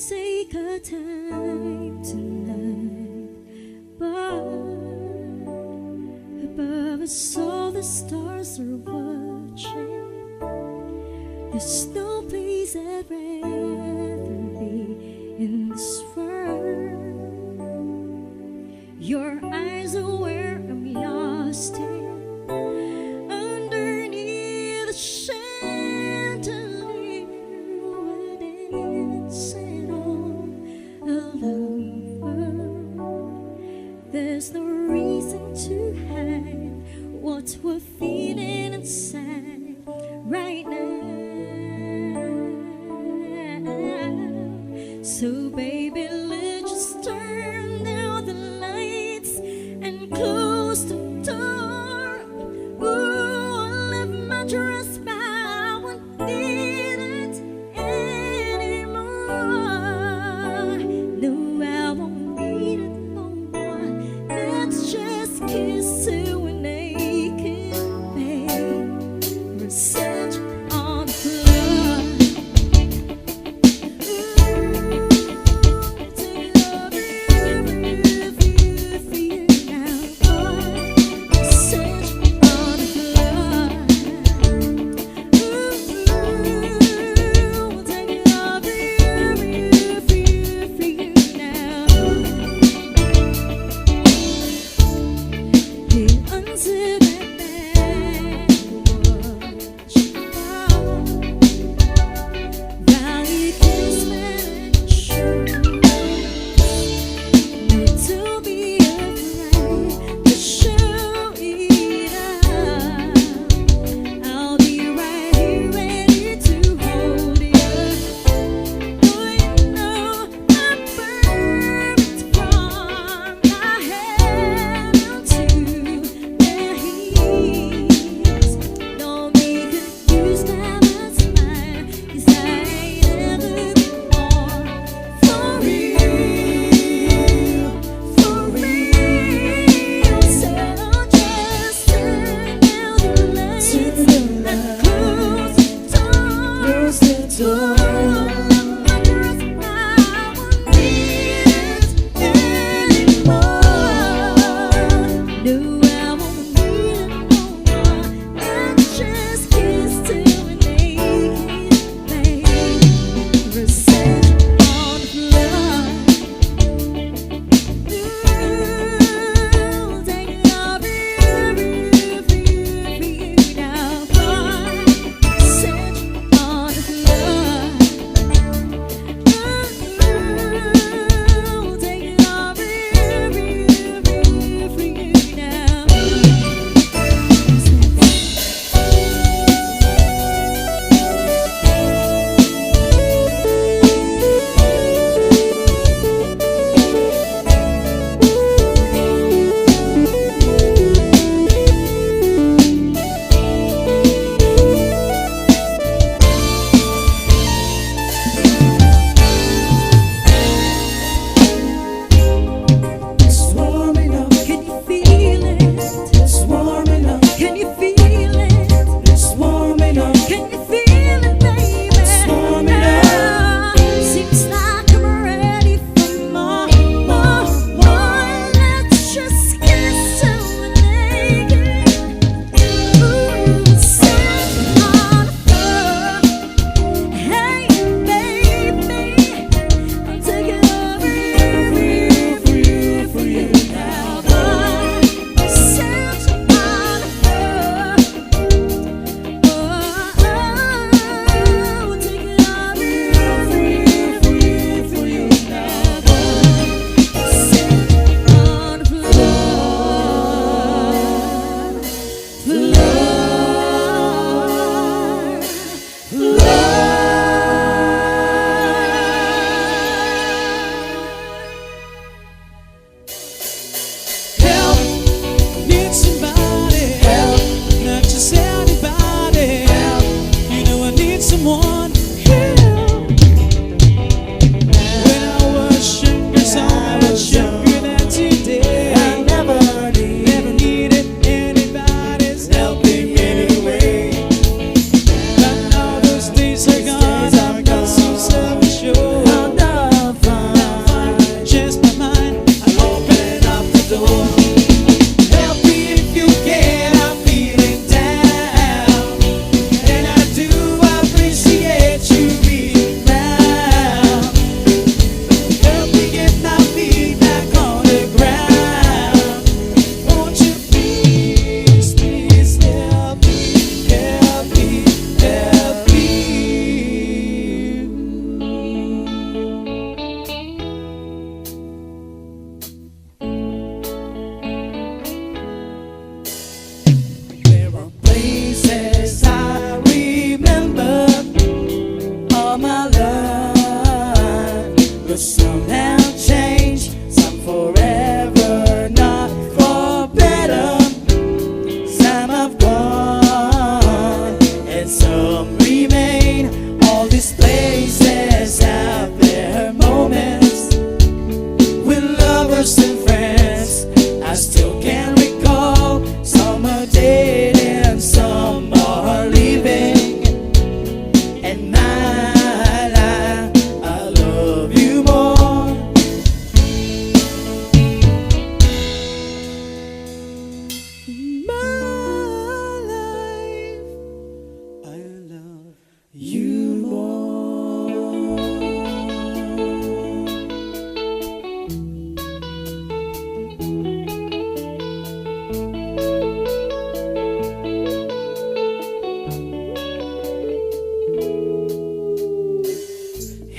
take our time tonight, but above us all the stars are watching. There's no place I'd rather be in this world. Your eyes are where I'm lost in, underneath the chandelier, dancing on a lover. There's no reason to hide what we're feeling inside right now. So baby, let's just turn down the lights and close the door. Ooh, I left my dress, but I won't need it anymore. No, I won't need it no more. Let's just kiss till we're naked, babe. We're such on the floor.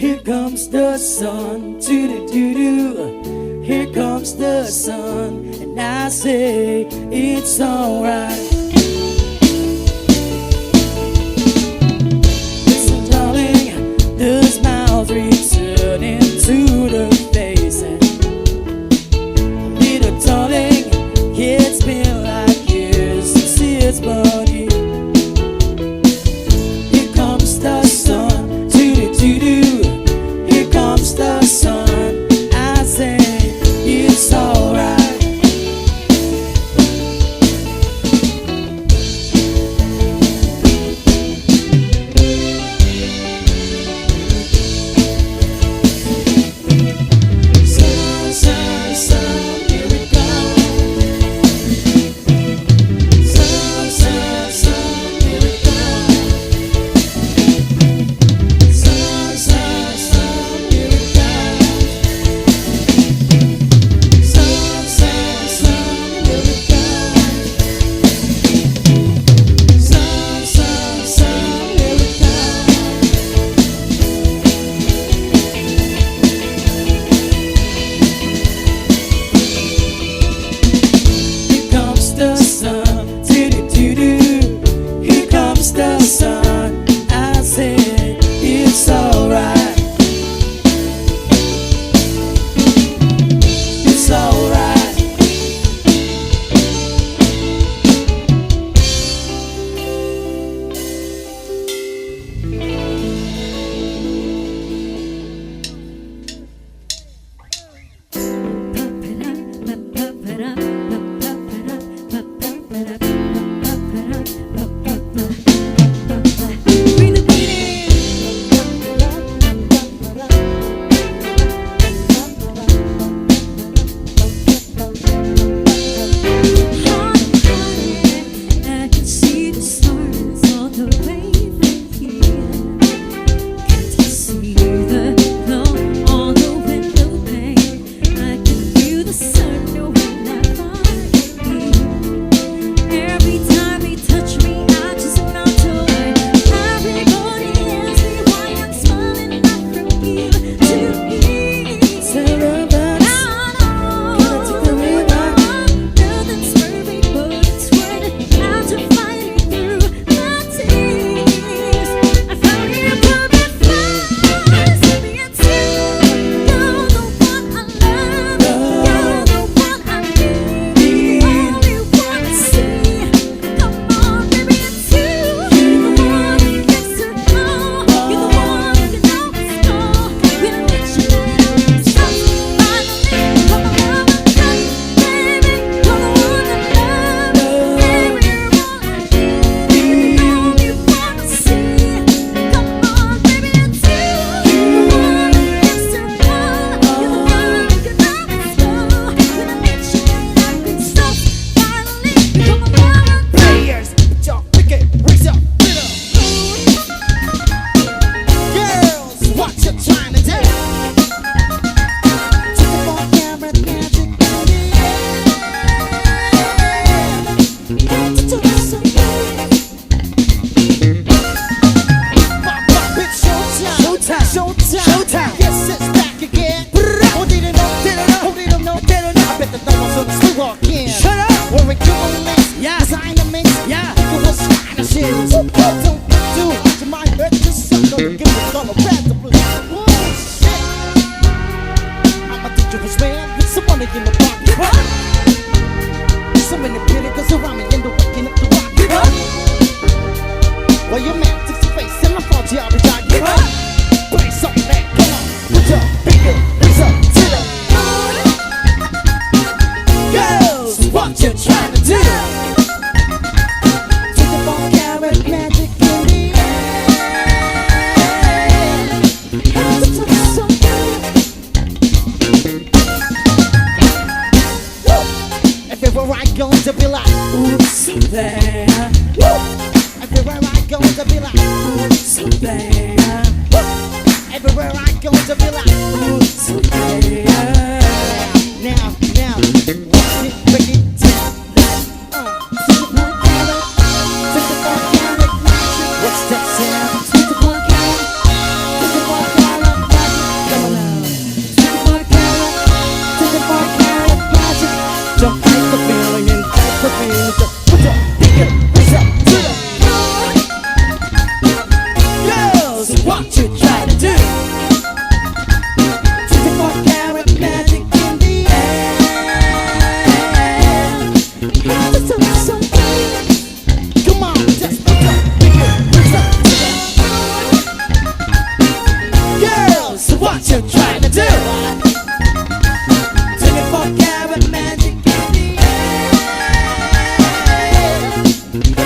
Here comes the sun, doo-doo-doo-doo. Here comes the sun, and I say it's alright. Listen, darling, the smiles return into the face. And little darling, it's been like years since it's been you. Here comes the sun, doo-doo-doo-doo. Here comes the sun, I say it's alright. Sun, sun, sun, here we go. Sun, sun, sun, here we go. Sun, sun, sun, here we go. Sun, sun, sun, here we go. Sun, sun, sun, here we go. Here comes the sun, doo-doo-doo-doo. Here comes the sun, I say it's alright. It's alright. Bring the beat in. I can see the stars all the way from here. Can't you see the glow on the window pane? I can feel the sun when I find you. Every time you touch me, I just melt away. Everybody asks me why I'm smiling not from you to me. Cerebus, Nothing's perfect, but it's worth it. After fighting through my tears, I found you perfect flowers. Maybe it's you. You're the one I love. You're the one I need. The only one to see. Come on, maybe it's you. You're the one who gets to know. You're the one who can always know. When I meet you, so finally, come around my life, baby. You're the one I love. Baby, you're all I need. The only one to see. Come on, baby, it's you. You're the one who gets to know. You're the one who can always know. When I meet you, I can so finally come around my life. Players, y'all wicked, raise up, get up. Girls, what you trying to do? Took the ball camera, magic in the air. Got to do something. Pop, it's showtime. Showtime. Yes, it's back again. Oh, didn't know. Oh, didn't know. I bet the numbers on the street walk in. shut up. Wearing good mix, Yeah. designer mix. Yeah. Think it was Spanish shoes. Don't do to my head, just suck on the give it on the bad the blues. Oh shit! I'm a dangerous man with some money in the pocket. So many pretty girls around me and they're waking up the rock. Well, your man takes your face and I thought you I'll be dying. Play something back, come on, put your finger, raise up to the girls. What you trying to do? Take the ball, carrot, magic in the air. Got to do something. Woo! Everywhere I go, to be like, Oops, there. woo! Everywhere I go, to be like, Oops, there. woo! Everywhere I go, to be like, Oops, there. now, watch it, break it down. Take the ball, carrot, take the ball, carrot, magic. What's that sound? Take the ball, carrot, take the ball, carrot, what you try to do. 24 karat magic in the air. Come on, just pick up, what's up to them? Girls, what you trying to do? 24 karat magic in the air.